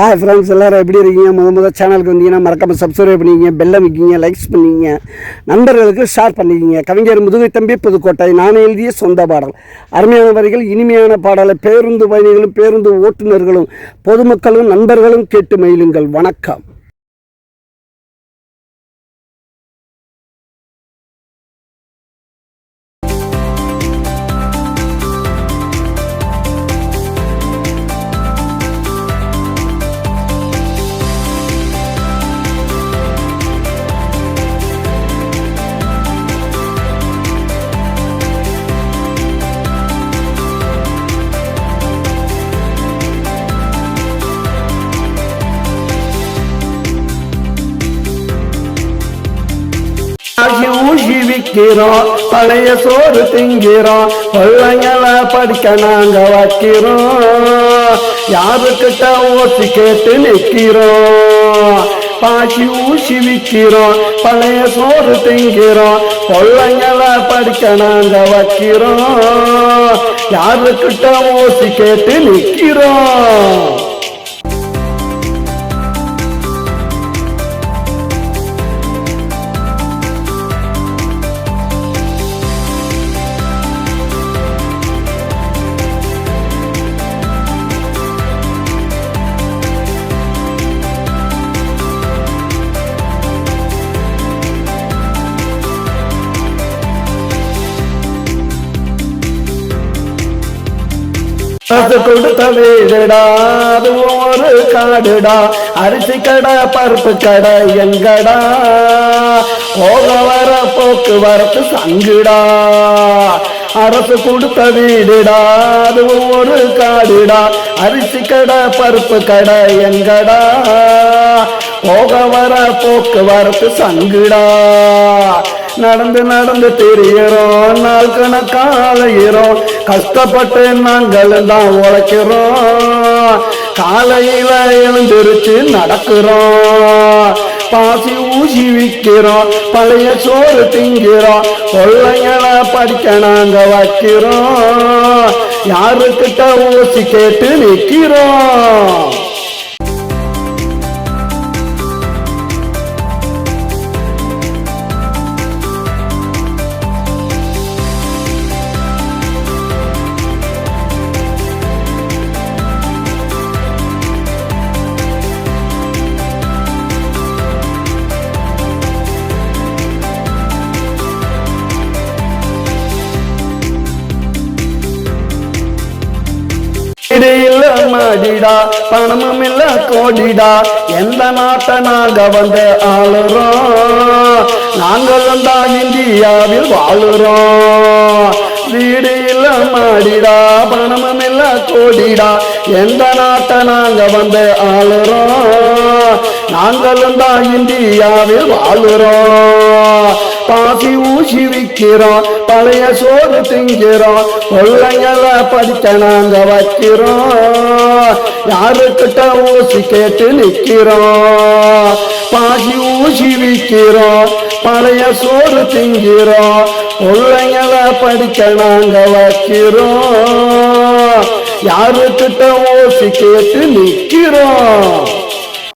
Hi friends, எல்லோரும் எப்படி இருக்கீங்க? முதல் சேனலுக்கு வந்தீங்கன்னா மறக்காமல் சப்ஸ்கிரைப் பண்ணிக்கிங்க, பெல் அமைக்கிங்க, லைக்ஸ் பண்ணிக்கிங்க, நண்பர்களுக்கு ஷேர் பண்ணிக்கிங்க. கவிஞர் முதுகை தம்பி புதுக்கோட்டை. நான் எழுதிய சொந்த பாடல். அருமையான வரிகள், இனிமையான பாடலை பேருந்து பயணிகளும் பேருந்து ஓட்டுநர்களும் பொதுமக்களும் நண்பர்களும் கேட்டு மகிழுங்கள். வணக்கம். ஊசி விற்கிறோம், பழைய சோறு திங்கிறோம், பிள்ளைங்களை படிக்க நாங்க வைக்கிறோம், யாருக்கிட்ட ஓட்டு கேட்டு நிற்கிறோம். பாசி ஊசி விற்கிறோம், பழைய சோறு திங்கிறோம், பிள்ளைங்களை படிக்க நாங்க வைக்கிறோம், யாருக்கிட்ட ஓட்டு கேட்டு நிற்கிறோம். கொடுத்த வீடுடா, அது ஒரு காடுடா, அரிசி கடை பருப்பு கடை எங்கடா, போக வர போக்குவரத்து சங்குடா. அரசு கொடுத்த வீடுடா, அது ஒரு காடுடா, அரிசி கடை பருப்பு கடை எங்கடா, போக வர போக்குவரத்து சங்குடா. நடந்து நடந்து திரிகிறோம், நாள் கணக்காலையிறோம், கஷ்டப்பட்டு நாங்கள் தான் உழைக்கிறோம், காலையில எழுந்திருச்சு நடக்கிறோம், பாசி ஊசி விற்கிறோம், பழைய சோறு திங்கிறோம், பிள்ளைங்களை படிக்க நாங்க வைக்கிறோம், யாருக்கிட்ட ஊசி கேட்டு நிற்கிறோம். இல்ல மாடிடா, பணமும் இல்ல கோடிடா, எந்த நாட்டை நாங்க வந்து ஆளுறோம், நாங்களும் தான் இந்தியாவில் வாழுறோம். வீடு இல்ல மாடிடா, பணமும் இல்ல கோடிடா, எந்த நாட்டை நாங்க வந்து ஆளுறோம், நாங்களும் தான் இந்தியாவில் வாழுறோம். பாசி ஊசி விற்கிறோம், பழைய சோறு திங்கிறோம், பிள்ளைங்களை படிக்க நாங்க வைக்கிறோம், யாருக்கிட்ட ஊசி கேட்டு நிற்கிறோம். பாசி ஊசி விற்கிறோம், பழைய சோறு திங்கிறோம், பிள்ளைங்களை படிக்க நாங்க வைக்கிறோம், யாருக்கிட்ட ஊசி கேட்டு நிற்கிறோம்.